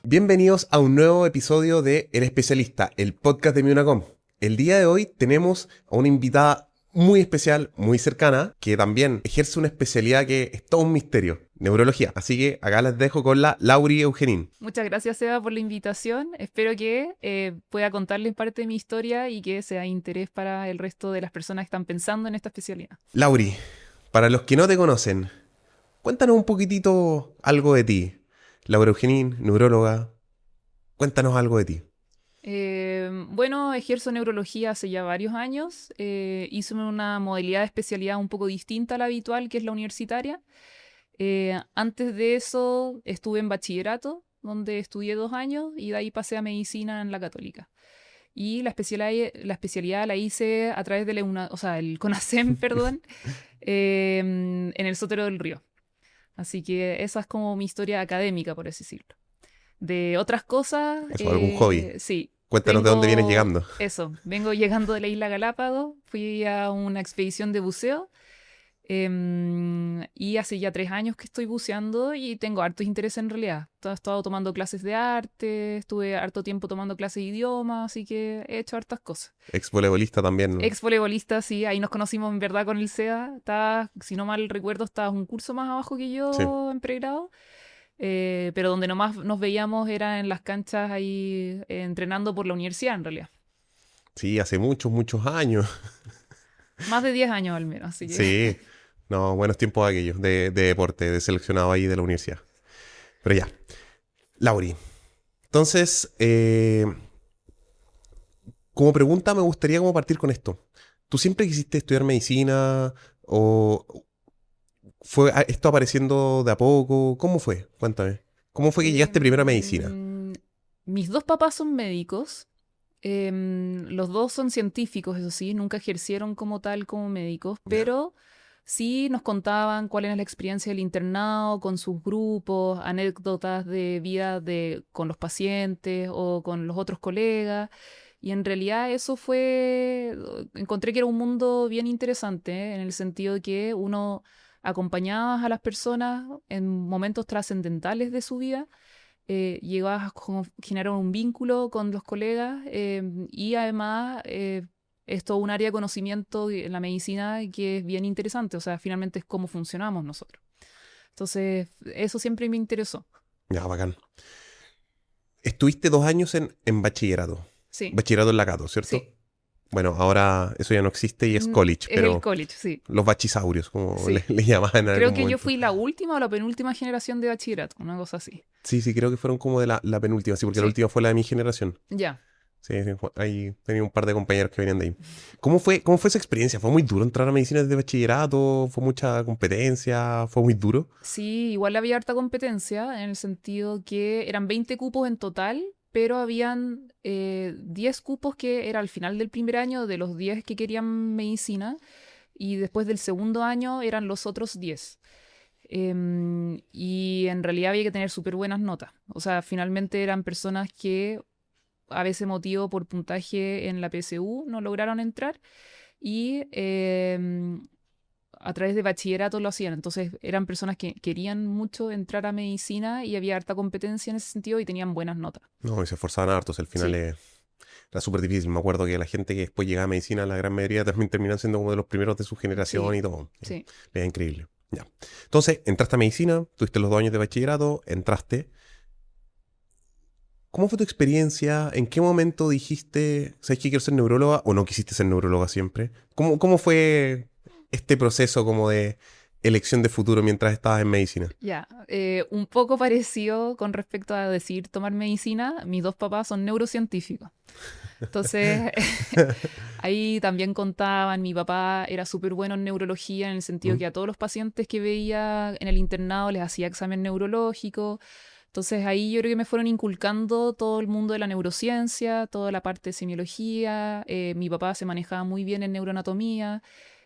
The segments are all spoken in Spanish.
Bienvenidos a un nuevo episodio de El Especialista, el podcast de Miunacom. El día de hoy tenemos a una invitada muy especial, muy cercana, que también ejerce una especialidad que es todo un misterio, neurología. Así que acá les dejo con la Lauri Eugenín. Muchas gracias, Seba, por la invitación. Espero que pueda contarles parte de mi historia y que sea de interés para el resto de las personas que están pensando en esta especialidad. Lauri, para los que no te conocen, cuéntanos un poquitito algo de ti. Laura Eugenín, neuróloga, cuéntanos algo de ti. Bueno, ejerzo neurología hace ya varios años. Hice una modalidad de especialidad un poco distinta a la habitual, que es la universitaria. Antes de eso estuve en bachillerato, donde estudié 2 años y de ahí pasé a medicina en la Católica. Y la especialidad la hice a través de el CONASEM, perdón, en el Sotero del Río. Así que esa es como mi historia académica, por así decirlo. De otras cosas, Eso, algún hobby. sí, Cuéntanos de dónde vienes llegando. vengo llegando de la isla Galápagos, fui a una expedición de buceo y hace ya 3 años que estoy buceando y tengo hartos intereses en realidad. He estado tomando clases de arte, estuve harto tiempo tomando clases de idioma, así que he hecho hartas cosas. Ex voleibolista también, ¿no? Ex voleibolista, sí, ahí nos conocimos en verdad con el SEA. Estaba, si no mal recuerdo, estabas un curso más abajo que Sí. yo en pregrado. Pero donde nomás nos veíamos era en las canchas ahí entrenando por la universidad en realidad. Sí, hace muchos, muchos años. Más de 10 años al menos, así que Sí, no, buenos tiempos aquellos de deporte, de seleccionado ahí de la universidad. Pero ya, Lauri. Entonces, como pregunta me gustaría como partir con esto. ¿Tú siempre quisiste estudiar medicina o fue esto apareciendo de a poco? ¿Cómo fue? Cuéntame. ¿Cómo fue que llegaste primero a medicina? mis dos papás son médicos. Los dos son científicos, eso sí, nunca ejercieron como tal como médicos, Ya. pero sí nos contaban cuál era la experiencia del internado con sus grupos, anécdotas de vida con los pacientes o con los otros colegas. Y en realidad eso encontré que era un mundo bien interesante, en el sentido de que uno acompañaba a las personas en momentos trascendentales de su vida, llegabas a generar un vínculo con los colegas, y además es todo un área de conocimiento en la medicina que es bien interesante, o sea, finalmente es cómo funcionamos nosotros. Entonces, eso siempre me interesó. Ya, bacán. Estuviste 2 años en bachillerato. Sí, Bachillerato en la Cato, ¿cierto? sí. Bueno, ahora eso ya no existe y es college, Es el pero college, sí, los bachisaurios, como le, sí. le llamaban en Creo algún que yo momento. fui la última o la penúltima generación de bachillerato, una cosa así. Sí, sí, creo que fueron como de la penúltima, sí, porque la Sí, última fue la de mi generación. ya. Sí, sí, ahí tenía un par de compañeros que venían de ahí. ¿Cómo fue esa experiencia? ¿Fue muy duro entrar a medicina desde bachillerato? ¿Fue mucha competencia? ¿Fue muy duro? Sí, igual había harta competencia en el sentido que eran 20 cupos en total, pero habían 10 cupos que era al final del primer año de los 10 que querían medicina y después del segundo año eran los otros 10. Y en realidad había que tener súper buenas notas. O sea, finalmente eran personas que a veces motivo por puntaje en la PSU no lograron entrar y a través de bachillerato lo hacían. Entonces eran personas que querían mucho entrar a medicina y había harta competencia en ese sentido y tenían buenas notas. No, y se esforzaban hartos, al final Sí, era súper difícil. Me acuerdo que la gente que después llegaba a medicina, la gran mayoría también terminan siendo como de los primeros de su generación sí, y todo. sí. Era increíble. Ya. Entonces, entraste a medicina, tuviste los 2 años de bachillerato, entraste. ¿Cómo fue tu experiencia? ¿En qué momento dijiste, sabes que quiero ser neuróloga o no quisiste ser neuróloga siempre? ¿Cómo fue este proceso como de elección de futuro mientras estabas en medicina? Ya, un poco parecido con respecto a decir tomar medicina. Mis dos papás son neurocientíficos. Entonces, ahí también contaban, mi papá era súper bueno en neurología en el sentido ¿Mm? que a todos los pacientes que veía en el internado les hacía examen neurológico. Entonces ahí yo creo que me fueron inculcando todo el mundo de la neurociencia, toda la parte de semiología. Mi papá se manejaba muy bien en neuroanatomía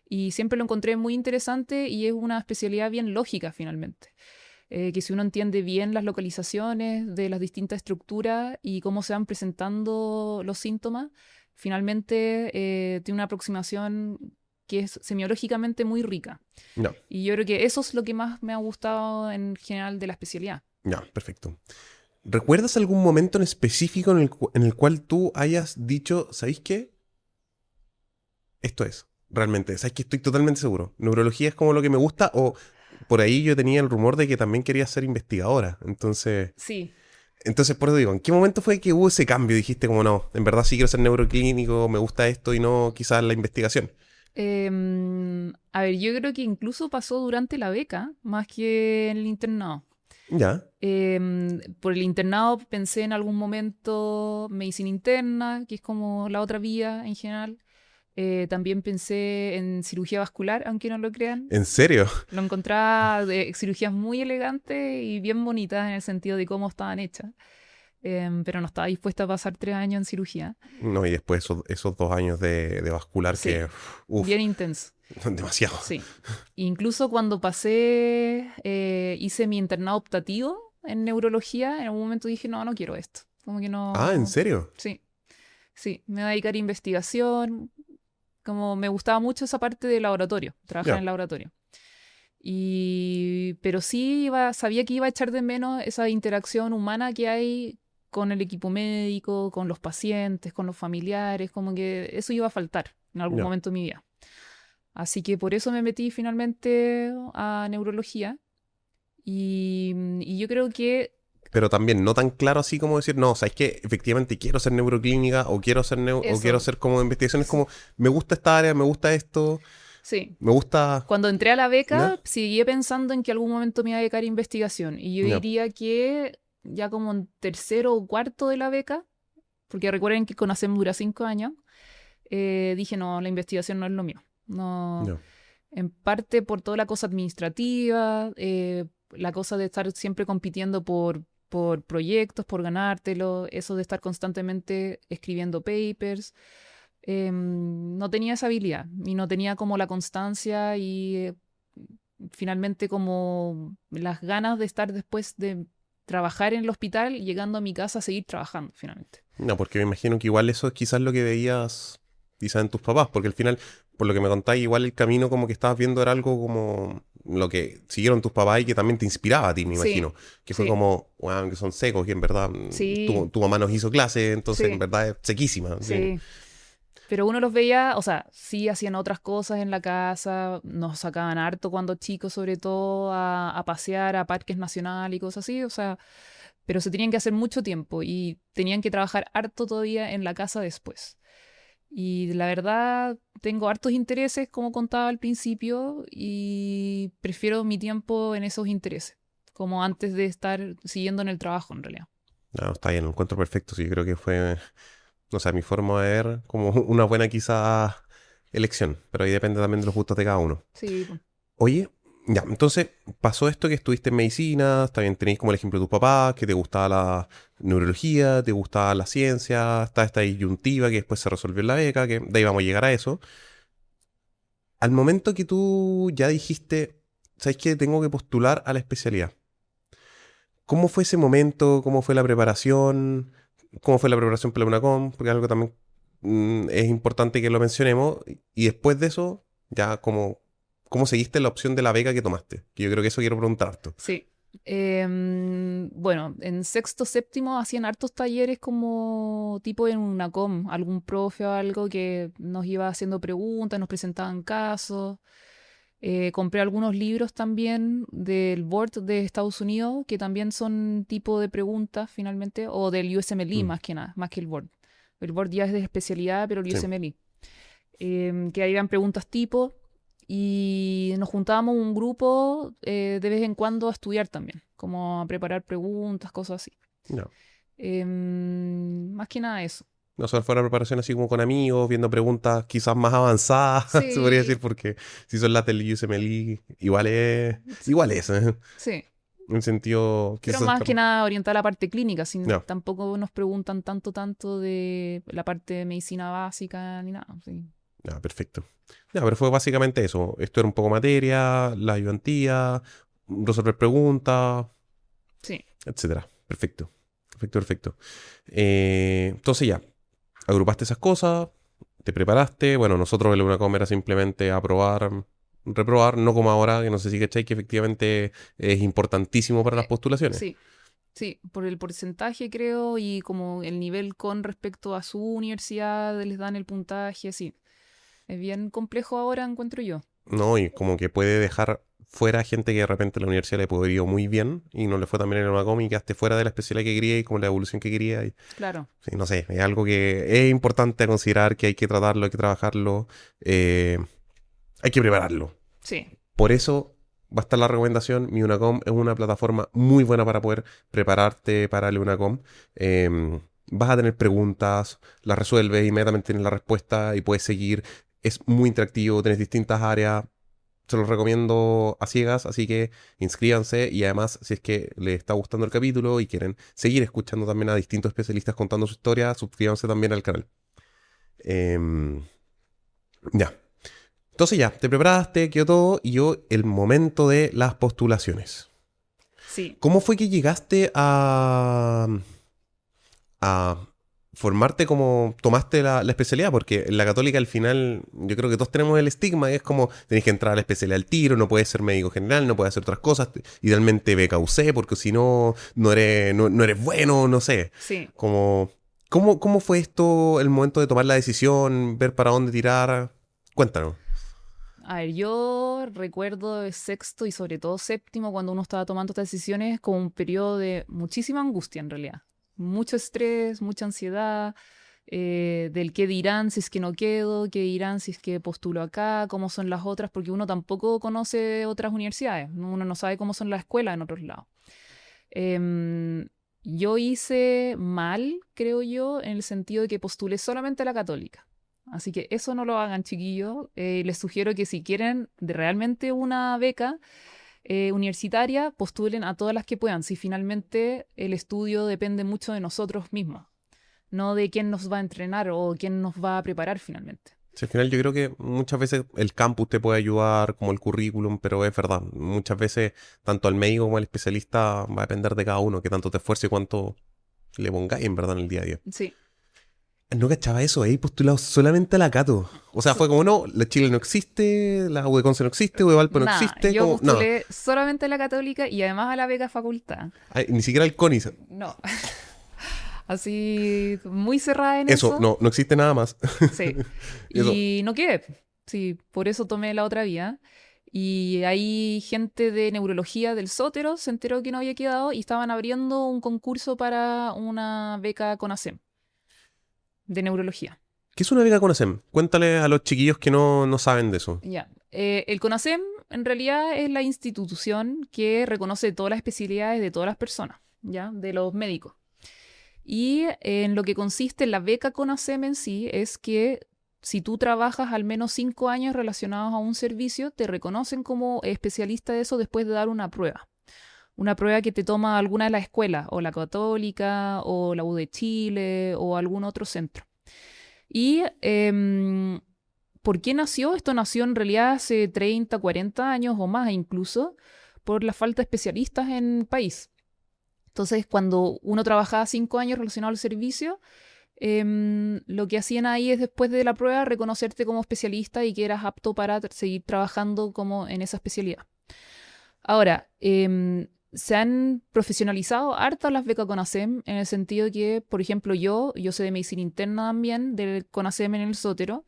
y siempre lo encontré muy interesante y es una especialidad bien lógica finalmente. Que si uno entiende bien las localizaciones de las distintas estructuras y cómo se van presentando los síntomas, finalmente tiene una aproximación que es semiológicamente muy rica. No, Y yo creo que eso es lo que más me ha gustado en general de la especialidad. ya, perfecto. ¿Recuerdas algún momento en específico en el cual tú hayas dicho, ¿sabéis qué? Esto es, realmente, ¿sabéis que estoy totalmente seguro? Neurología es como lo que me gusta, o por ahí yo tenía el rumor de que también quería ser investigadora. Sí. Entonces por eso digo, ¿en qué momento fue que hubo ese cambio? Dijiste como no, en verdad sí quiero ser neuroclínico, me gusta esto y no quizás la investigación. A ver, yo creo que incluso pasó durante la beca, más que en el internado. Ya, Por el internado pensé en algún momento medicina interna, que es como la otra vía en general. También pensé en cirugía vascular, aunque no lo crean. ¿en serio? Lo encontraba de cirugías muy elegantes y bien bonitas en el sentido de cómo estaban hechas. Pero no estaba dispuesta a pasar 3 años en cirugía. No, y después esos 2 años de vascular Sí, que, uff, bien intenso. demasiado. Sí. Incluso cuando pasé, hice mi internado optativo en neurología, en algún momento dije, no, no quiero esto. Como que Ah, ¿en no. serio? Sí, sí, me voy a dedicar a investigación. Como me gustaba mucho esa parte de laboratorio, trabajar en Ya, laboratorio. Pero sí sabía que iba a echar de menos esa interacción humana que hay con el equipo médico, con los pacientes, con los familiares, como que eso iba a faltar en algún ya. momento de mi vida. Así que por eso me metí finalmente a neurología y yo creo que Pero también no tan claro así como decir, no, o sea, es que efectivamente quiero ser neuroclínica o o quiero eso, ser como investigación. Es sí, como, me gusta esta área, me gusta esto, sí. me gusta... Cuando entré a la ¿Ya? beca, seguí pensando en que algún momento me iba a dedicar a investigación. Y yo Ya, diría que ya como en tercero o cuarto de la beca, porque recuerden que CONASEM dura 5 años, dije, no, la investigación no es lo mío. No, ya. en parte por toda la cosa administrativa, la cosa de estar siempre compitiendo por proyectos, por ganártelo, eso de estar constantemente escribiendo papers. No tenía esa habilidad y no tenía como la constancia y finalmente como las ganas de estar después de trabajar en el hospital, llegando a mi casa a seguir trabajando finalmente. No, porque me imagino que igual eso es quizás lo que veías quizás en tus papás, porque al final, por lo que me contáis, igual el camino como que estabas viendo era algo como lo que siguieron tus papás y que también te inspiraba a ti, me Sí, imagino. Que fue sí, como, wow, que son secos, y en verdad sí, tu mamá nos hizo clase, entonces en sí, verdad es sequísima. Sí. sí. Pero uno los veía, o sea, sí hacían otras cosas en la casa, nos sacaban harto cuando chicos, sobre todo a pasear a parques nacionales y cosas así, o sea, pero se tenían que hacer mucho tiempo y tenían que trabajar harto todavía en la casa después. Y la verdad, tengo hartos intereses, como contaba al principio, y prefiero mi tiempo en esos intereses, como antes de estar siguiendo en el trabajo, en realidad. No, está bien, lo encuentro perfecto. Sí, creo que fue, no sé, mi forma de ver como una buena quizá elección, pero ahí depende también de los gustos de cada uno. Sí, po. Oye, ya, entonces pasó esto que estuviste en medicina, también tenéis como el ejemplo de tus papás, que te gustaba la neurología, te gustaba la ciencia, está esta disyuntiva que después se resolvió en la beca, que de ahí vamos a llegar a eso. Al momento que tú ya dijiste, ¿sabes qué? Tengo que postular a la especialidad. ¿Cómo fue ese momento? ¿Cómo fue la preparación? ¿Cómo fue la preparación para la UNACOM? Porque algo también es importante que lo mencionemos. Y después de eso, ya ¿cómo seguiste la opción de la beca que tomaste? Que yo creo que eso quiero preguntarte. Sí. Bueno, en sexto, séptimo hacían hartos talleres como tipo en UNACOM, algún profe o algo que nos iba haciendo preguntas, nos presentaban casos. Compré algunos libros también del Board de Estados Unidos, que también son tipo de preguntas finalmente, o del USMLE Mm, más que nada, más que el Board. El Board ya es de especialidad, pero el sí, USMLE. Que habían preguntas tipo, y nos juntábamos un grupo de vez en cuando a estudiar también, como a preparar preguntas, cosas así. no. Más que nada eso. No solo fue una preparación así como con amigos, viendo preguntas quizás más avanzadas, se podría decir, Sí, porque si son las del USMLE, igual es, ¿eh? sí. En sentido, Pero quizás, más que nada orientada a la parte clínica, no, tampoco nos preguntan tanto de la parte de medicina básica ni nada. Sí, no, perfecto. No, pero fue básicamente eso. Esto era un poco materia, la ayudantía, resolver preguntas, sí, etcétera. Perfecto. Perfecto, perfecto. Entonces ya, agrupaste esas cosas, te preparaste. Bueno, nosotros en la UNACOM era simplemente aprobar, reprobar, no como ahora, que no sé si cachai, que efectivamente es importantísimo para las eh, postulaciones. sí, Sí, por el porcentaje creo y como el nivel con respecto a su universidad les dan el puntaje, sí. Es bien complejo ahora, encuentro yo. ¿No? Y como que puede dejar fuera gente que de repente la universidad le pudo ir muy bien y no le fue tan bien en una cómica, y quedaste fuera de la especialidad que quería y como la evolución que quería. Y, Claro, sí, no sé, es algo que es importante a considerar, que hay que tratarlo, hay que trabajarlo, hay que prepararlo. sí, Por eso va a estar la recomendación. Mi Unacom es una plataforma muy buena para poder prepararte para el Unacom. Vas a tener preguntas, las resuelves, inmediatamente tienes la respuesta y puedes seguir. Es muy interactivo, tienes distintas áreas. Se los recomiendo a ciegas, así que inscríbanse y además, si es que les está gustando el capítulo y quieren seguir escuchando también a distintos especialistas contando su historia, suscríbanse también al canal. Em, ya. Entonces ya, te preparaste, quedó todo y yo el momento de las postulaciones. sí. ¿Cómo fue que llegaste a formarte como tomaste la especialidad? Porque en la católica al final yo creo que todos tenemos el estigma, es como tenés que entrar a la especialidad al tiro, no puedes ser médico general, no puedes hacer otras cosas, idealmente beca UC, porque si no, no eres bueno, no sé. Sí. Como, ¿cómo fue esto, el momento de tomar la decisión, ver para dónde tirar? Cuéntanos. A ver, yo recuerdo de sexto y sobre todo séptimo, cuando uno estaba tomando estas decisiones, como un periodo de muchísima angustia en realidad. Mucho estrés, mucha ansiedad, del qué dirán si es que no quedo, qué dirán si es que postulo acá, cómo son las otras, porque uno tampoco conoce otras universidades, uno no sabe cómo son las escuelas en otros lados. Em, yo hice mal, creo yo, en el sentido de que postulé solamente a la católica. Así que eso no lo hagan, chiquillos. Les sugiero que si quieren realmente una beca universitaria, postulen a todas las que puedan. Si finalmente el estudio depende mucho de nosotros mismos, no de quién nos va a entrenar o quién nos va a preparar finalmente. Sí, al final yo creo que muchas veces el campus te puede ayudar, como el currículum, pero es verdad, muchas veces tanto al médico como al especialista va a depender de cada uno, que tanto te esfuerce y cuánto le pongáis en verdad en el día a día. Sí. No cachaba eso, he postulado solamente a la Cato. O sea, So- fue como, no, la Chile no existe, la U de Conce no existe, U de Valpo no Nada, existe, yo como, no, postulé solamente a la católica y además a la beca facultad. ay, ni siquiera el CONICET. No, así muy cerrada en Eso, eso. no, no existe nada más. Sí. Eso, Y no quedé. Sí, por eso tomé la otra vía. Y ahí gente de neurología del Sótero se enteró que no había quedado y estaban abriendo un concurso para una beca CONASEM de neurología. ¿qué es una beca CONASEM? Cuéntale a los chiquillos que no saben de eso. Ya. El CONASEM en realidad es la institución que reconoce todas las especialidades de todas las personas, ¿ya? De los médicos. Y en lo que consiste la beca CONASEM en sí es que si tú trabajas al menos 5 años relacionados a un servicio, te reconocen como especialista de eso después de dar una prueba. Una prueba que te toma alguna de las escuelas, o la Católica, o la U de Chile, o algún otro centro. ¿Y por qué nació? Esto nació en realidad hace 30, 40 años o más incluso, por la falta de especialistas en el país. Entonces, cuando uno trabajaba 5 años relacionado al servicio, lo que hacían ahí es después de la prueba reconocerte como especialista y que eras apto para seguir trabajando como en esa especialidad. Ahora, se han profesionalizado harto las becas CONASEM en el sentido de que, por ejemplo, yo soy de medicina interna también, del CONASEM en el Sótero,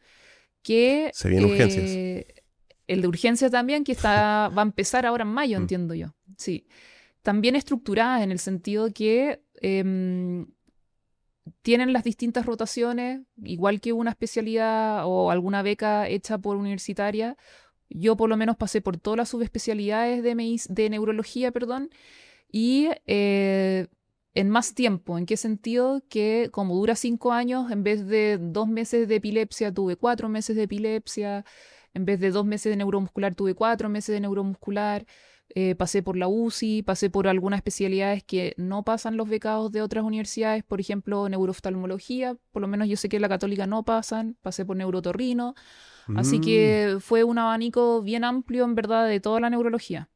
que Se vienen urgencias. el de urgencia también, que va a empezar ahora en mayo, Mm. entiendo yo. Sí. También estructuradas en el sentido que tienen las distintas rotaciones, igual que una especialidad o alguna beca hecha por universitaria. Yo por lo menos pasé por todas las subespecialidades de neurología, perdón, y en más tiempo. ¿En qué sentido? Que como dura 5 años, en vez de 2 meses de epilepsia, tuve 4 meses de epilepsia. En vez de 2 meses de neuromuscular, tuve 4 meses de neuromuscular. Pasé por la UCI, pasé por algunas especialidades que no pasan los becados de otras universidades, por ejemplo, neurooftalmología, por lo menos yo sé que en la Católica no pasan, pasé por neurotorrino, así Mm. que fue un abanico bien amplio en verdad de toda la neurología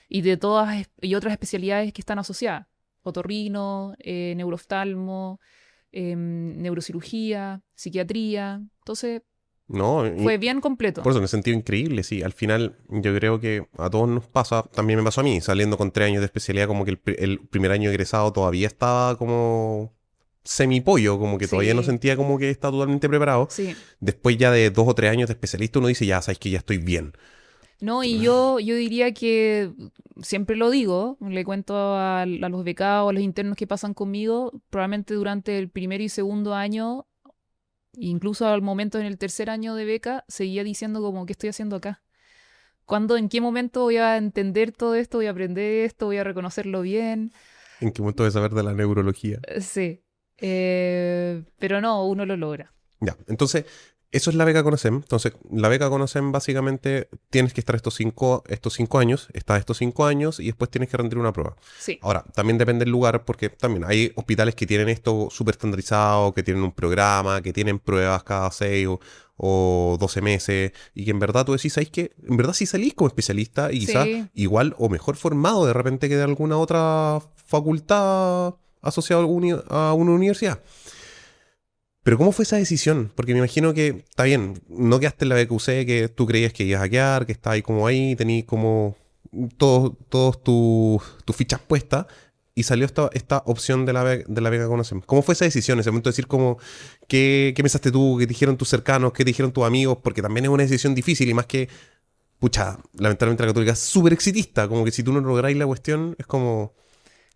y de todas y otras especialidades que están asociadas, otorrino, neurooftalmo, neurocirugía, psiquiatría, entonces No, Fue bien completo. por eso me sentí increíble, sí. Al final, yo creo que a todos nos pasa, también me pasó a mí, saliendo con 3 años de especialidad, como que el primer año egresado todavía estaba como semipollo, como que todavía no Sí, sentía como que estaba totalmente preparado. sí. Después ya de 2 o 3 años de especialista, uno dice, ya sabes que ya estoy bien. No, y yo diría que siempre lo digo, le cuento a los becados, a los internos que pasan conmigo, probablemente durante el primer y segundo año, incluso al momento en el tercer año de beca, seguía diciendo como, ¿qué estoy haciendo acá? ¿Cuándo, en qué momento voy a entender todo esto, voy a aprender esto, voy a reconocerlo bien? ¿En qué momento de saber de la neurología? Sí, pero no, uno lo logra. Ya, entonces, eso es la beca Conocem. Entonces, la beca Conocem básicamente tienes que estar estos cinco años, estás estos 5 años y después tienes que rendir una prueba. Sí, Ahora, también depende del lugar, porque también hay hospitales que tienen esto súper estandarizado, que tienen un programa, que tienen pruebas cada 6 o 12 meses, y que en verdad tú decís, ¿sabes qué? En verdad sí salís como especialista y quizás sí. igual o mejor formado de repente que de alguna otra facultad asociada a una universidad. Pero ¿cómo fue esa decisión? Porque me imagino que, está bien, no quedaste en la BQC que tú creías que ibas a quedar, que estabas ahí, tenías como todos tus fichas puestas y salió esta opción de la beca Conocem. ¿Cómo fue esa decisión? Ese momento de decir como, ¿qué pensaste tú? ¿Qué te dijeron tus cercanos? ¿Qué te dijeron tus amigos? Porque también es una decisión difícil y más que, pucha, lamentablemente la católica es súper exitista, como que si tú no lográis la cuestión es como,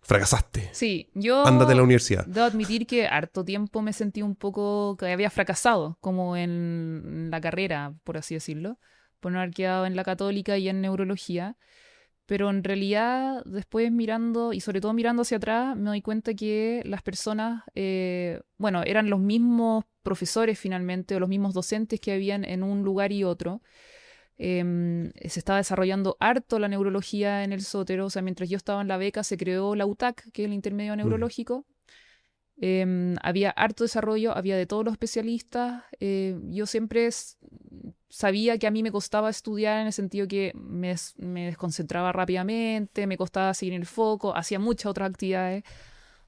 fracasaste, Sí, ándate a la yo universidad. debo admitir que harto tiempo me sentí un poco que había fracasado, como en la carrera, por así decirlo, por no haber quedado en la católica y en neurología. Pero en realidad, después mirando, y sobre todo mirando hacia atrás, me doy cuenta que las personas, bueno, eran los mismos profesores finalmente, o los mismos docentes que habían en un lugar y otro. Se estaba desarrollando harto la neurología en el Sótero, o sea, mientras yo estaba en la beca se creó la UTAC, que es el intermedio Mm. neurológico. Había harto desarrollo, había de todos los especialistas. Yo siempre sabía que a mí me costaba estudiar en el sentido que me desconcentraba rápidamente, me costaba seguir el foco, hacía muchas otras actividades.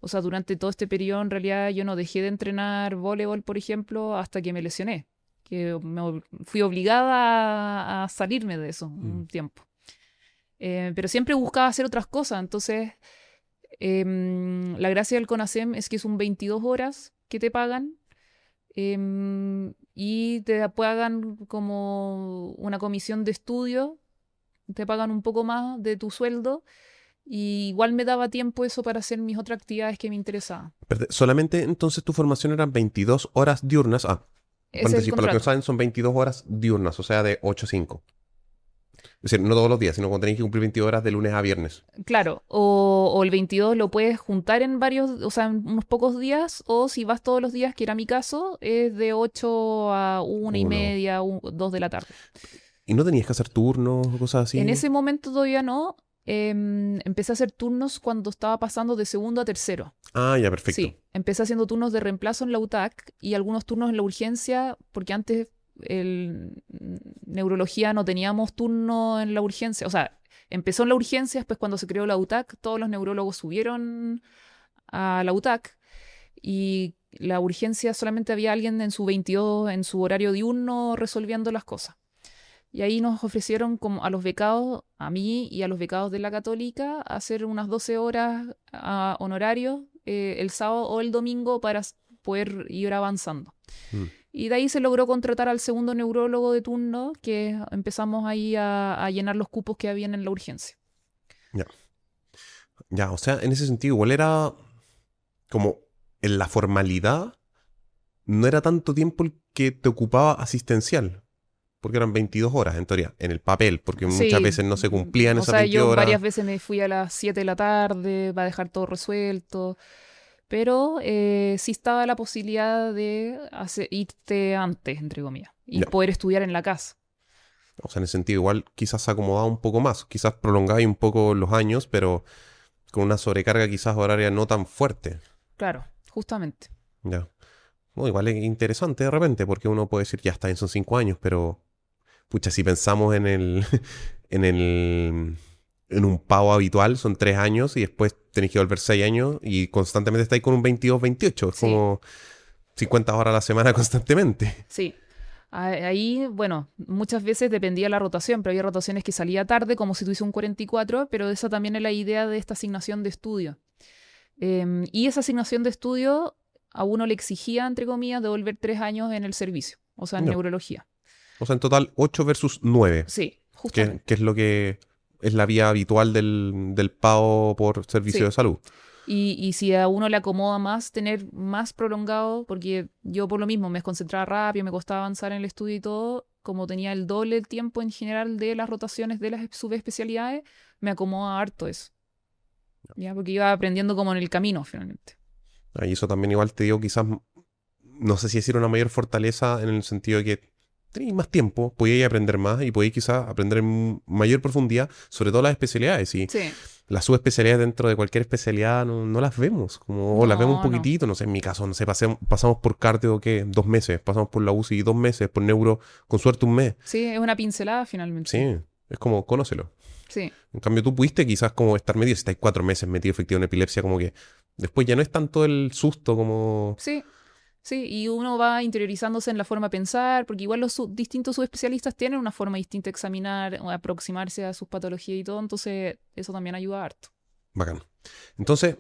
O sea, durante todo este periodo en realidad yo no dejé de entrenar voleibol, por ejemplo, hasta que me lesioné, que fui obligada a salirme de eso Mm. un tiempo. Pero siempre buscaba hacer otras cosas, entonces la gracia del CONASEM es que son 22 horas que te pagan y te pagan como una comisión de estudio, te pagan un poco más de tu sueldo y igual me daba tiempo eso para hacer mis otras actividades que me interesaban. Solamente entonces tu formación eran 22 horas diurnas. Ah, Ese es el paréntesis, para los que no contrato. saben, son 22 horas diurnas, o sea, de 8 a 5. Es decir, no todos los días, sino cuando tenéis que cumplir 22 horas de lunes a viernes. Claro, o el 22 lo puedes juntar en varios, o sea, en unos pocos días, o si vas todos los días, que era mi caso, es de 8 a una y Uno. media, 2 de la tarde. ¿Y no tenías que hacer turnos o cosas En así? ese momento todavía no. Empecé a hacer turnos cuando estaba pasando de segundo a tercero. Ah, ya, perfecto. Sí, empecé haciendo turnos de reemplazo en la UTAC y algunos turnos en la urgencia, porque antes neurología no teníamos turno en la urgencia. O sea, empezó en la urgencia, después cuando se creó la UTAC, todos los neurólogos subieron a la UTAC y la urgencia solamente había alguien en su 22, en su horario diurno resolviendo las cosas. Y ahí nos ofrecieron como a los becados, a mí y a los becados de la Católica, hacer unas 12 horas honorarios el sábado o el domingo para poder ir avanzando. Mm, Y de ahí se logró contratar al segundo neurólogo de turno, que empezamos ahí a llenar los cupos que habían en la urgencia. ya. Ya, o sea, en ese sentido, igual era como en la formalidad, no era tanto tiempo el que te ocupaba asistencial, porque eran 22 horas en teoría, en el papel, porque muchas Sí, veces no se cumplían o esas sea, 22 yo horas. varias veces me fui a las 7 de la tarde para dejar todo resuelto. Pero sí estaba la posibilidad de irte antes, entre comillas, y Ya. poder estudiar en la casa. O sea, en ese sentido, igual quizás se acomodaba un poco más, quizás prolongáis un poco los años, pero con una sobrecarga quizás horaria no tan fuerte. Claro, justamente. Ya. Bueno, igual es interesante de repente, porque uno puede decir, ya está bien, son 5 años, pero pucha, si pensamos en el, en un pavo habitual, son 3 años y después tenéis que volver 6 años y constantemente estáis con un 22, 28. Es Sí, como 50 horas a la semana constantemente. sí. Ahí, bueno, muchas veces dependía de la rotación, pero había rotaciones que salía tarde, como si tuviese un 44, pero esa también es la idea de esta asignación de estudio. Y esa asignación de estudio a uno le exigía, entre comillas, devolver 3 años en el servicio, o sea, en Ya. neurología. O sea, en total 8 versus 9, Sí, que justamente. es lo que es la vía habitual del pago por servicio de Sí. salud. Y si a uno le acomoda más tener más prolongado, porque yo por lo mismo me concentraba rápido, me costaba avanzar en el estudio y todo, como tenía el doble del tiempo en general de las rotaciones de las subespecialidades, me acomoda harto eso. ¿Ya? Porque iba aprendiendo como en el camino, finalmente. Y eso también igual te digo, quizás, no sé si decir una mayor fortaleza en el sentido de que tenéis más tiempo, podíais aprender más y podéis quizás aprender en mayor profundidad, sobre todo las especialidades. Y Sí. las subespecialidades dentro de cualquier especialidad no las vemos, como, o las vemos un No, no. poquitito, no sé, en mi caso, no sé, pasamos por cardio, ¿qué? 2 meses, pasamos por la UCI 2 meses, por neuro, con suerte un mes. Sí, es una pincelada Sí, finalmente. es como, conócelo. Sí. En cambio, tú pudiste quizás como estar metido, si estáis 4 meses metido efectivo en epilepsia, como que después ya no es tanto el susto como... Sí. Sí, y uno va interiorizándose en la forma de pensar, porque igual los distintos subespecialistas tienen una forma distinta de examinar o aproximarse a sus patologías y todo, entonces eso también ayuda harto. Bacán. Entonces,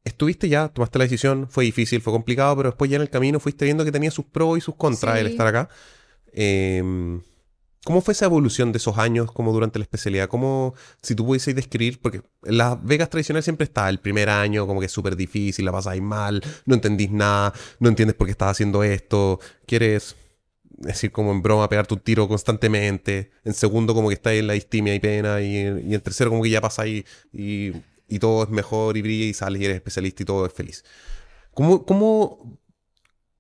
estuviste ya, tomaste la decisión, fue difícil, fue complicado, pero después ya en el camino fuiste viendo que tenía sus pros y sus contras el estar Sí, acá. Em, ¿Cómo fue esa evolución de esos años como durante la especialidad? ¿Cómo, si tú pudieses describir, porque en las becas tradicionales siempre está el primer año como que es súper difícil, la pasáis mal, no entendís nada, no entiendes por qué estás haciendo esto, quieres, decir, como en broma, pegarte un tiro constantemente, en segundo como que estáis en la distimia y pena, y en tercero como que ya pasáis y todo es mejor y brilla y sales y eres especialista y todo es feliz.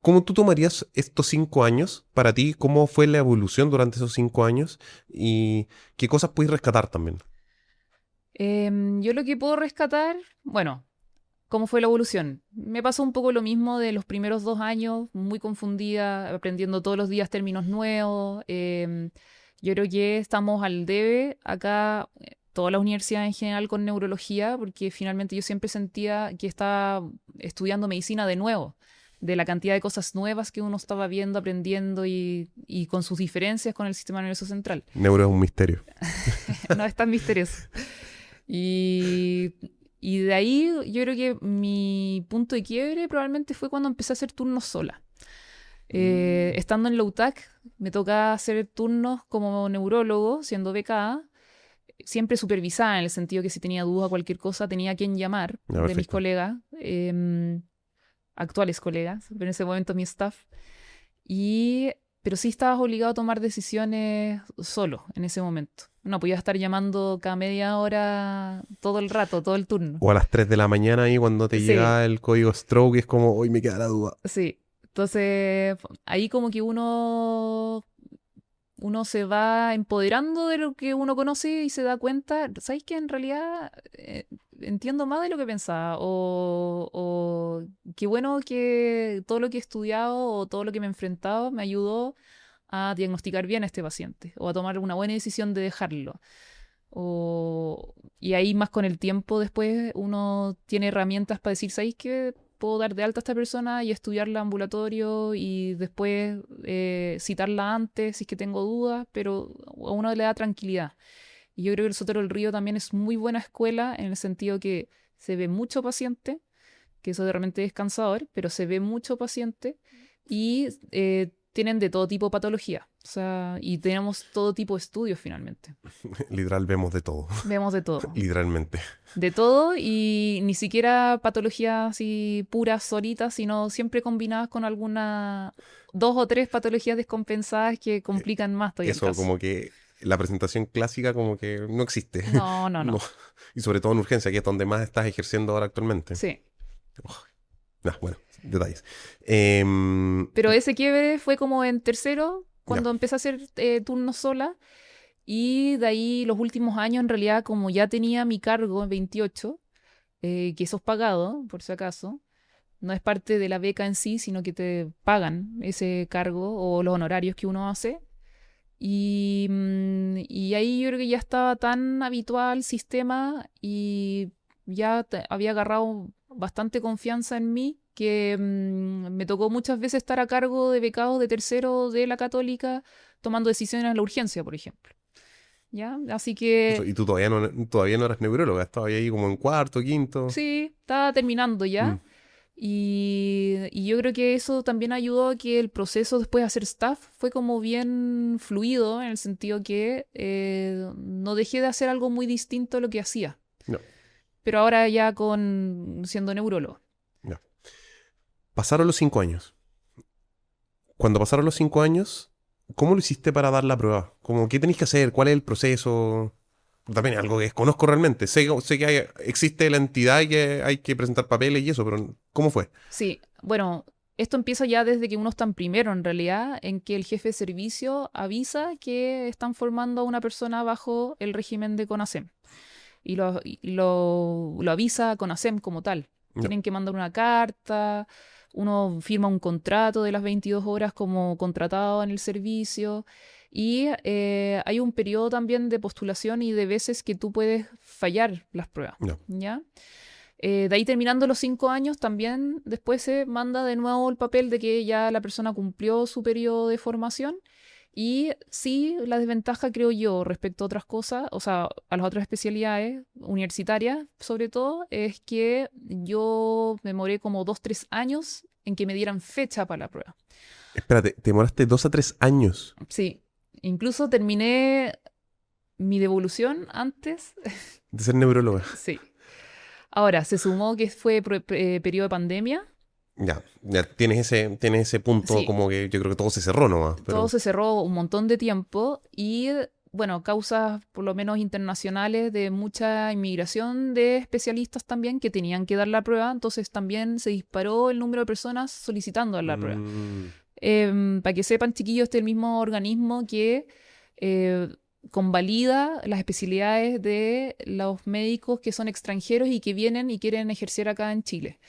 ¿Cómo tú tomarías estos 5 años para ti? ¿Cómo fue la evolución durante esos 5 años? ¿Y qué cosas puedes rescatar también? yo lo que puedo rescatar, bueno, ¿cómo fue la evolución? Me pasó un poco lo mismo de los primeros 2 años, muy confundida, aprendiendo todos los días términos nuevos. Yo creo que estamos al debe acá, todas las universidades en general con neurología, porque finalmente yo siempre sentía que estaba estudiando medicina de nuevo, de la cantidad de cosas nuevas que uno estaba viendo, aprendiendo y con sus diferencias con el sistema nervioso central. Neuro es un misterio. No es tan misterioso. Y, y de ahí yo creo que mi punto de quiebre probablemente fue cuando empecé a hacer turnos sola. Estando en la UTAC, me toca hacer turnos como neurólogo, siendo becada, siempre supervisada en el sentido que si tenía duda o cualquier cosa tenía a quien llamar Ya, de mis perfecto. colegas, actuales colegas, pero en ese momento mi staff. Y, pero sí estabas obligado a tomar decisiones solo en ese momento. No podías estar llamando cada media hora todo el rato, todo el turno. O a las 3 de la mañana ahí cuando te Sí, llega el código stroke es como, hoy me queda la duda. sí. Entonces, ahí como que uno se va empoderando de lo que uno conoce y se da cuenta, ¿sabes qué? En realidad entiendo más de lo que pensaba. O qué bueno que todo lo que he estudiado o todo lo que me he enfrentado me ayudó a diagnosticar bien a este paciente o a tomar una buena decisión de dejarlo. Y ahí más con el tiempo después uno tiene herramientas para decir, ¿sabéis qué? Puedo dar de alta a esta persona y estudiarla ambulatorio y después citarla antes si es que tengo dudas, pero a uno le da tranquilidad. Y yo creo que el Sotero del Río también es muy buena escuela en el sentido que se ve mucho paciente, que eso de repente es cansador, pero se ve mucho paciente y tienen de todo tipo de patología. O sea, y tenemos todo tipo de estudios finalmente. Literal, vemos de todo. Vemos de todo. Literalmente. De todo y ni siquiera patologías así puras, solitas, sino siempre combinadas con alguna, 2 o 3 patologías descompensadas que complican más todavía el Eso, caso. como que la presentación clásica como que no existe. No, no, No. no. Y sobre todo en urgencia, que es donde más estás ejerciendo ahora actualmente. Sí. Bueno, detalles. Em, Pero ese quiebre fue como en tercero, ya, cuando empecé a hacer turnos sola. Y de ahí los últimos años, en realidad, como ya tenía mi cargo en 28, que eso es pagado, por si acaso, no es parte de la beca en sí, sino que te pagan ese cargo o los honorarios que uno hace. Y ahí yo creo que ya estaba tan habitual al sistema y ya había agarrado bastante confianza en mí que me tocó muchas veces estar a cargo de becados de tercero de la Católica, tomando decisiones en la urgencia, por ejemplo. ¿Ya? Así que Y tú todavía no eras neuróloga, estabas ahí como en cuarto, quinto. sí, estaba terminando Mm, ya. Y yo creo que eso también ayudó a que el proceso después de hacer staff fue como bien fluido, en el sentido que no dejé de hacer algo muy distinto a lo que hacía. no, Pero ahora ya siendo neurólogo. no. Pasaron los 5 años. Cuando pasaron los 5 años, ¿cómo lo hiciste para dar la prueba? Como, ¿qué tenéis que hacer? ¿Cuál es el proceso? También es algo que desconozco realmente. Sé que existe la entidad y que hay que presentar papeles y eso, pero ¿cómo fue? Sí, bueno, esto empieza ya desde que uno está en primero, en realidad, en que el jefe de servicio avisa que están formando a una persona bajo el régimen de CONASEM. Y lo avisa a CONASEM como tal. No. Tienen que mandar una carta, uno firma un contrato de las 22 horas como contratado en el servicio. Y hay un periodo también de postulación y de veces que tú puedes fallar las pruebas, No. ¿ya? De ahí terminando los 5 años, también después se manda de nuevo el papel de que ya la persona cumplió su periodo de formación. Y sí, la desventaja, creo yo, respecto a otras cosas, o sea, a las otras especialidades universitarias, sobre todo, es que yo me demoré como 2, 3 años en que me dieran fecha para la prueba. Espérate, te demoraste 2 a 3 años Sí, incluso terminé mi devolución antes. de ser neuróloga. Sí. Ahora, se sumó que fue periodo de pandemia. Ya tienes ese punto Sí, como que yo creo que todo se cerró nomás, todo pero se cerró un montón de tiempo y, bueno, causas por lo menos internacionales de mucha inmigración de especialistas también que tenían que dar la prueba, entonces también se disparó el número de personas solicitando dar la prueba. mm, Para que sepan, chiquillos, este es el mismo organismo que eh, convalida las especialidades de los médicos que son extranjeros y que vienen y quieren ejercer acá en Chile.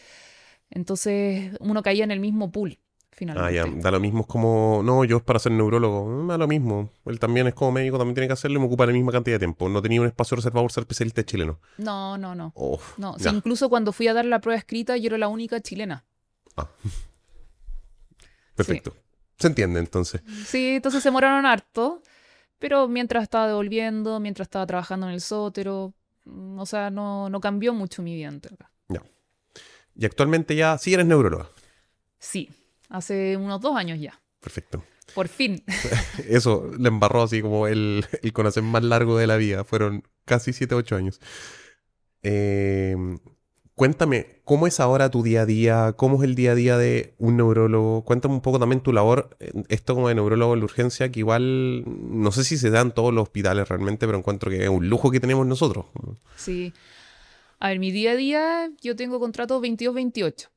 Entonces uno caía en el mismo pool, ya, finalmente. da lo mismo, es como, no, yo es para ser neurólogo, da lo mismo, él también es como médico, también tiene que hacerlo y me ocupa la misma cantidad de tiempo, no tenía un espacio reservado por ser especialista chileno. No, no, no. Oh, No, sí, ya, incluso cuando fui a dar la prueba escrita, yo era la única chilena. ah, Sí. perfecto, se entiende entonces, Sí, entonces se demoraron harto, pero mientras estaba devolviendo, mientras estaba trabajando en el sótero, o sea, no cambió mucho mi vida, en verdad. ya. Y actualmente ya sí eres neuróloga, Sí, hace unos 2 años ya. perfecto. Por fin. Eso le embarró así como el conocer más largo de la vida. Fueron casi 7, 8 años. Eh, Cuéntame, ¿cómo es ahora tu día a día? ¿Cómo es el día a día de un neurólogo? Cuéntame un poco también tu labor, esto como de neurólogo en la urgencia, que igual no sé si se da en todos los hospitales realmente, pero encuentro que es un lujo que tenemos nosotros. Sí. A ver, mi día a día, yo tengo contrato 22-28.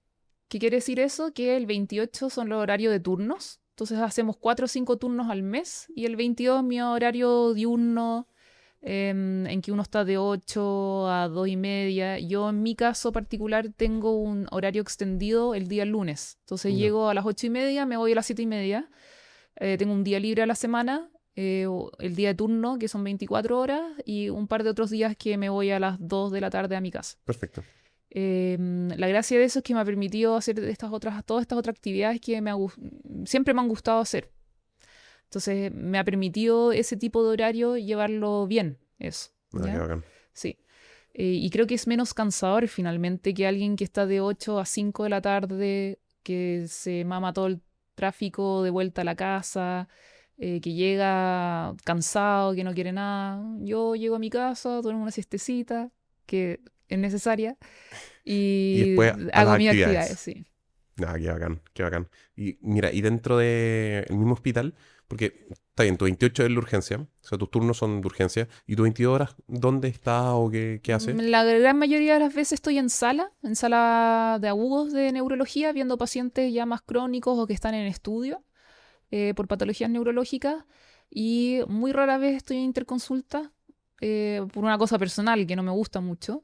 ¿Qué quiere decir eso? Que el 28 son los horarios de turnos. Entonces hacemos 4 o 5 turnos al mes y el 22 es mi horario diurno, en que uno está de 8 a 2:30. Yo en mi caso particular tengo un horario extendido el día lunes. Entonces Ya, llego a las 8:30, me voy a las 7:30. Tengo un día libre a la semana, el día de turno, que son 24 horas, y un par de otros días que me voy a las 2 de la tarde a mi casa. perfecto. La gracia de eso es que me ha permitido hacer todas estas otras actividades que siempre me han gustado hacer. Entonces me ha permitido ese tipo de horario llevarlo bien, eso, Qué ¿ya? bacán. Sí. Y creo que es menos cansador finalmente que alguien que está de 8 a 5 de la tarde, que se mama todo el tráfico de vuelta a la casa, que llega cansado, que no quiere nada. Yo llego a mi casa, duermo una siestecita, que es necesaria, Y y después a las hago mis actividades, actividades. sí. Qué bacán, qué bacán. Y mira, y dentro del mismo hospital, porque está bien, tu 28 es la urgencia, o sea, tus turnos son de urgencia, y tu 22 horas, ¿dónde estás o qué haces? La gran mayoría de las veces estoy en sala de agudos de neurología, viendo pacientes ya más crónicos o que están en estudio por patologías neurológicas. Y muy rara vez estoy en interconsulta por una cosa personal que no me gusta mucho.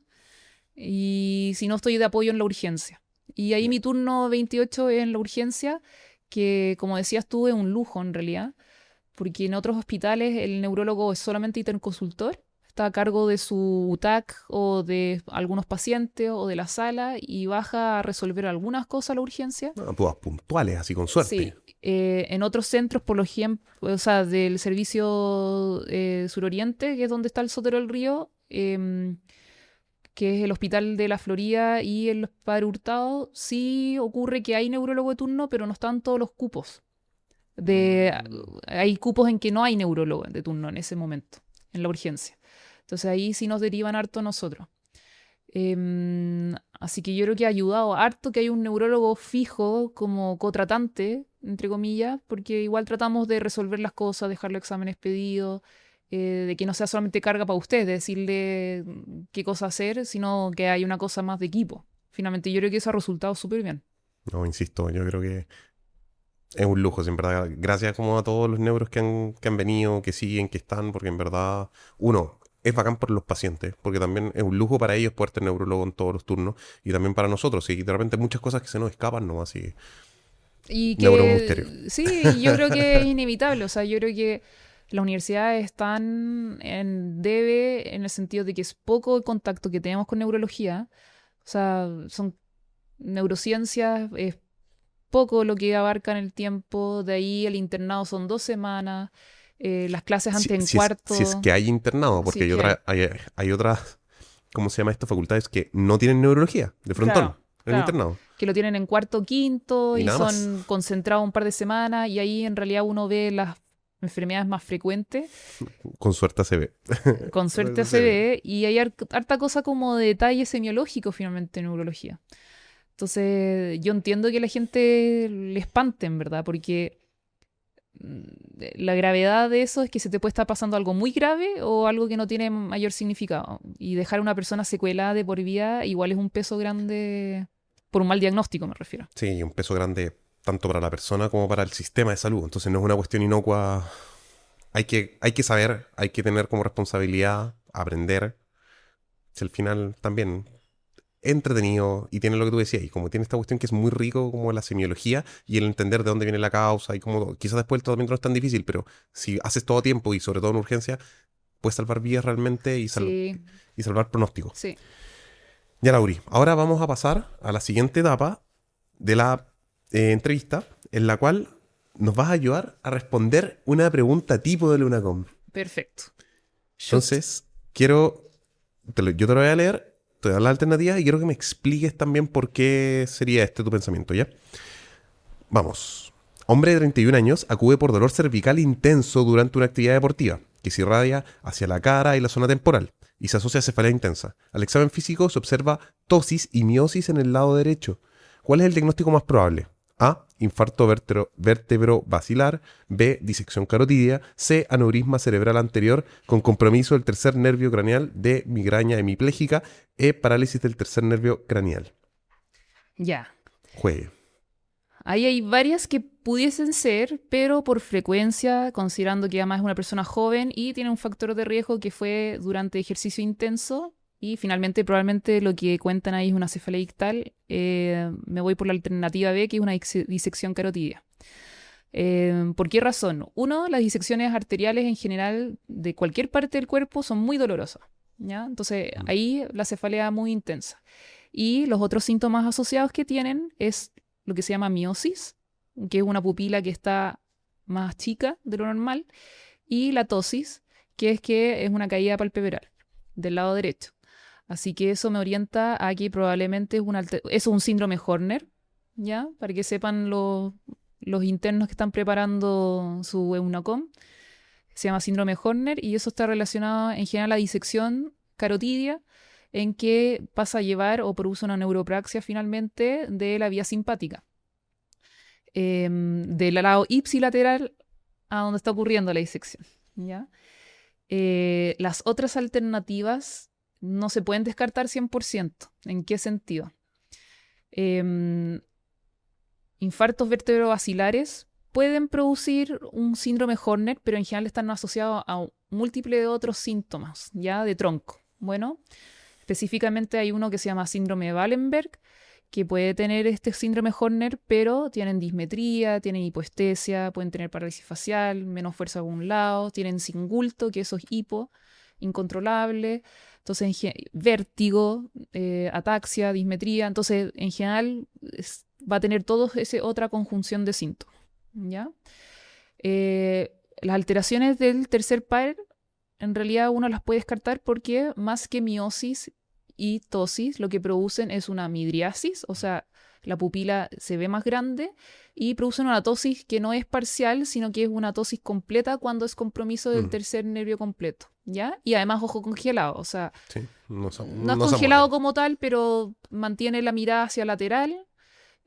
Y si no, estoy de apoyo en la urgencia. Y ahí mi turno 28 es en la urgencia, que como decías tú, es un lujo en realidad, porque en otros hospitales el neurólogo es solamente interconsultor. está a cargo de su UTAC o de algunos pacientes o de la sala y baja a resolver algunas cosas a la urgencia. Todas puntuales, así con Sí, suerte. en otros centros, por ejemplo, o sea, del servicio suroriente, que es donde está el Sotero del Río, que es el Hospital de la Florida y el Padre Hurtado, sí ocurre que hay neurólogo de turno, pero no están todos los cupos. Hay cupos en que no hay neurólogo de turno en ese momento, en la urgencia. Entonces ahí sí nos derivan harto a nosotros. Así que yo creo que ha ayudado harto que hay un neurólogo fijo como cotratante, entre comillas, porque igual tratamos de resolver las cosas, dejar los exámenes pedidos, de que no sea solamente carga para usted, de decirle qué cosa hacer, sino que hay una cosa más de equipo. Finalmente yo creo que eso ha resultado súper bien. No, insisto, yo creo que es un lujo, sí, en verdad. Gracias como a todos los neuros que han venido, que siguen, que están, porque en verdad, uno, es bacán por los pacientes, porque también es un lujo para ellos poder tener neurólogo en todos los turnos, y también para nosotros, y de repente muchas cosas que se nos escapan, ¿no? Así, Y neuromisterio. que sí, yo creo que es inevitable, o sea, yo creo que las universidades están en debe en el sentido de que es poco el contacto que tenemos con neurología, o sea, son neurociencias, es poco lo que abarca en el tiempo, de ahí el internado son 2 semanas, las clases Si, antes en si es cuarto, que hay internado, si porque es que hay. hay otras, ¿cómo se llama esto? Facultades que no tienen neurología, de frontón, Claro, en el claro. internado, Que lo tienen en cuarto o quinto y y nada más. son concentrados un par de semanas y ahí en realidad uno ve las enfermedades más frecuentes. Con suerte se ve. Con Con suerte suerte se se ve. ve y hay harta cosa como de detalle semiológico finalmente en neurología. Entonces yo entiendo que la gente le espante, en verdad, porque mm, la gravedad de eso es que se te puede estar pasando algo muy grave o algo que no tiene mayor significado. Y dejar a una persona secuelada de por vida igual es un peso grande por un mal diagnóstico, me refiero. Sí, y un peso grande tanto para la persona como para el sistema de salud. Entonces no es una cuestión inocua. Hay que saber, hay que tener como responsabilidad, aprender. Si al final también es entretenido y tiene lo que tú decías, y como tiene esta cuestión que es muy rico como la semiología y el entender de dónde viene la causa y como quizás después el tratamiento no es tan difícil, pero si haces todo a tiempo y sobre todo en urgencia, puedes salvar vidas realmente Sí, y salvar pronósticos. sí. Ya, Lauri, ahora vamos a pasar a la siguiente etapa de la entrevista, en la cual nos vas a ayudar a responder una pregunta tipo de Lunacom. Perfecto. Shoot. Entonces, yo te lo voy a leer, te voy a dar la alternativa y quiero que me expliques también por qué sería este tu pensamiento, ¿ya? Vamos. Hombre de 31 años acude por dolor cervical intenso durante una actividad deportiva, que se irradia hacia la cara y la zona temporal, y se asocia a cefalea intensa. Al examen físico se observa tosis y miosis en el lado derecho. ¿Cuál es el diagnóstico más probable? A. Infarto vértebro-basilar. B. Disección carotidia. C. Aneurisma cerebral anterior con compromiso del tercer nervio craneal. D. Migraña hemipléjica. E. Parálisis del tercer nervio craneal. Ya. Juegue. Ahí hay varias que pudiesen ser, pero por frecuencia, considerando que además es una persona joven y tiene un factor de riesgo que fue durante ejercicio intenso y finalmente probablemente lo que cuentan ahí es una cefalea ictal, me voy por la alternativa B, que es una disección carotidia. ¿Por qué razón? Uno, las disecciones arteriales en general de cualquier parte del cuerpo son muy dolorosas, ¿ya? Entonces ahí la cefalea muy intensa. Y los otros síntomas asociados que tienen es lo que se llama miosis, que es una pupila que está más chica de lo normal, y la tosis, que es una caída palpebral del lado derecho. Así que eso me orienta a que probablemente eso es un síndrome Horner, ¿ya? Para que sepan los internos que están preparando su EUNACOM. Se llama síndrome Horner y eso está relacionado en general a la disección carotidia, en que pasa a llevar o produce una neuropraxia finalmente de la vía simpática, del lado ipsilateral a donde está ocurriendo la disección, ¿ya? Las otras alternativas no se pueden descartar 100%. ¿En qué sentido? Em, Infartos vertebrovasculares pueden producir un síndrome Horner, pero en general están asociados a múltiples otros síntomas, ya de tronco. Bueno, específicamente hay uno que se llama síndrome de Wallenberg, que puede tener este síndrome Horner, pero tienen dismetría, tienen hipoestesia, pueden tener parálisis facial, menos fuerza a algún lado, tienen singulto, que eso es hipo, incontrolable. Entonces, vértigo, ataxia, dismetría. Entonces, en general, va a tener esa otra conjunción de síntomas, ¿ya? Las alteraciones del tercer par, en realidad uno las puede descartar porque más que miosis y tosis, lo que producen es una midriasis, o sea, la pupila se ve más grande y producen una tosis que no es parcial, sino que es una tosis completa cuando es compromiso del tercer nervio completo, ¿ya? Y además ojo congelado, o sea, Sí, no es no se congelado muere. como tal, pero mantiene la mirada hacia lateral,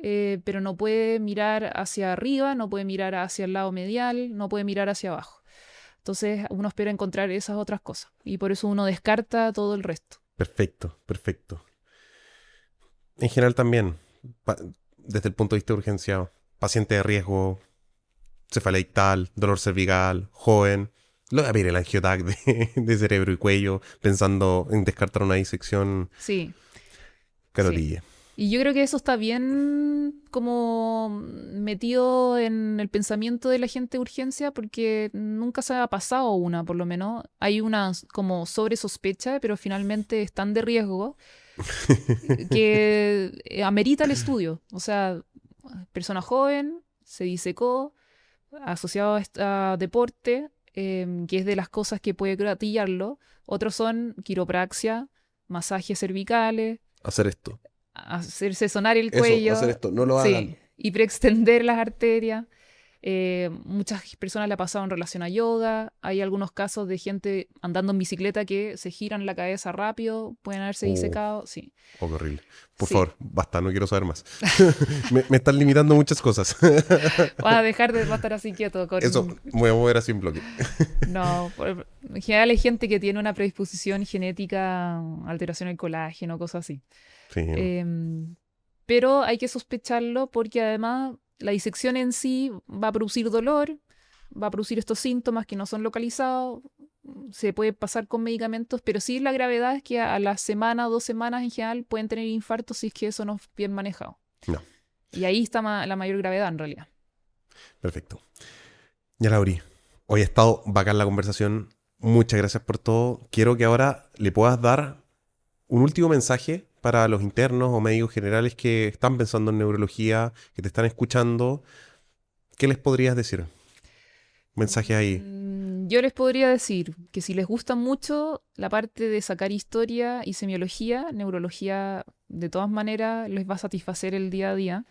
pero no puede mirar hacia arriba, no puede mirar hacia el lado medial, no puede mirar hacia abajo. Entonces uno espera encontrar esas otras cosas y por eso uno descarta todo el resto. Perfecto, perfecto. En general también, desde el punto de vista de urgencia, paciente de riesgo, cefalea ictal, dolor cervical, joven, lo voy a pedir el angiotac de cerebro y cuello, pensando en descartar una disección Sí, sí. carotilla. Y yo creo que eso está bien como metido en el pensamiento de la gente de urgencia porque nunca se ha pasado una, por lo menos. Hay una como sobre sospecha, pero finalmente están de riesgo que amerita el estudio. O sea, persona joven, se disecó, asociado a deporte, que es de las cosas que puede gatillarlo. Otros son quiropraxia, masajes cervicales, Hacer esto. hacerse sonar el Eso, hacer cuello, esto. No lo hagan. sí, y preextender las arterias. Muchas personas le ha pasado en relación a yoga. Hay algunos casos de gente andando en bicicleta que se giran la cabeza rápido, pueden haberse Oh, disecado. Sí, oh, qué horrible. Por sí. favor, basta, no quiero saber más. Me están limitando muchas cosas. Va a estar así quieto Eso, con... me voy a mover así en bloque. No, en general hay gente que tiene una predisposición genética, alteración del colágeno, cosas así. Sí, Pero hay que sospecharlo porque además la disección en sí va a producir dolor, va a producir estos síntomas que no son localizados, se puede pasar con medicamentos, pero sí la gravedad es que a la semana, 2 semanas en general pueden tener infartos si es que eso no es bien manejado. no, Y ahí está la mayor gravedad en realidad. perfecto. Ya, Lauri, hoy ha estado bacán la conversación. Muchas gracias por todo. Quiero que ahora le puedas dar un último mensaje para los internos o médicos generales que están pensando en neurología, que te están escuchando. ¿Qué les podrías decir? Mensaje ahí. Yo les podría decir que si les gusta mucho la parte de sacar historia y semiología, neurología de todas maneras les va a satisfacer el día a día.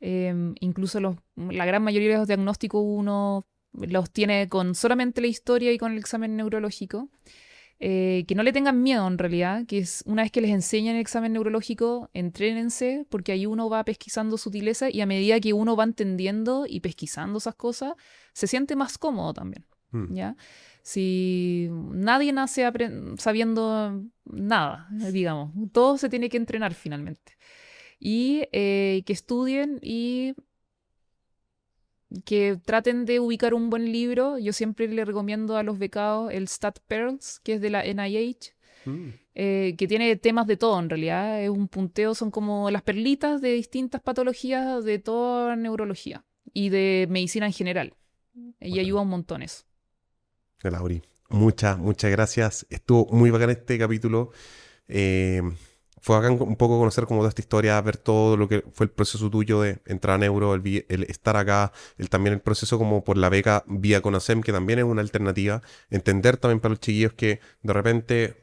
Incluso la gran mayoría de los diagnósticos uno los tiene con solamente la historia y con el examen neurológico. Que no le tengan miedo en realidad, que es una vez que les enseñan el examen neurológico, entrénense, porque ahí uno va pesquisando sutileza y a medida que uno va entendiendo y pesquisando esas cosas, se siente más cómodo también, Mm, ¿ya? Si nadie nace sabiendo nada, digamos, todo se tiene que entrenar finalmente. Y que estudien y que traten de ubicar un buen libro. Yo siempre le recomiendo a los becados el Stat Pearls, que es de la NIH, mm. que tiene temas de todo en realidad. Es un punteo, son como las perlitas de distintas patologías de toda neurología y de medicina en general. Y Bacán. ayuda un montón eso. Lauri, muchas gracias. Estuvo muy bacán este capítulo. Eh, Fue bacán un poco conocer como toda esta historia, ver todo lo que fue el proceso tuyo de entrar a Neuro, el estar acá, también el proceso como por la beca vía CONASEM, que también es una alternativa. Entender también para los chiquillos que de repente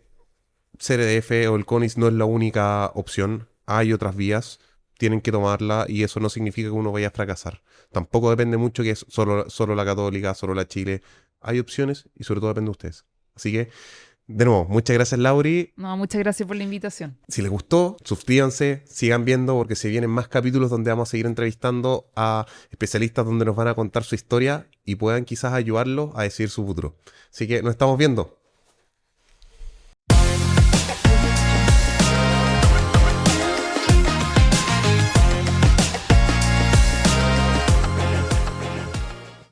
CRDF o el CONIS no es la única opción. Hay otras vías, tienen que tomarla y eso no significa que uno vaya a fracasar. Tampoco depende mucho que es solo la Católica, solo la Chile. Hay opciones y sobre todo depende de ustedes. Así que, de nuevo, muchas gracias, Lauri. No, muchas gracias por la invitación. Si les gustó, suscríbanse, sigan viendo porque se vienen más capítulos donde vamos a seguir entrevistando a especialistas donde nos van a contar su historia y puedan quizás ayudarlos a decidir su futuro. Así que nos estamos viendo.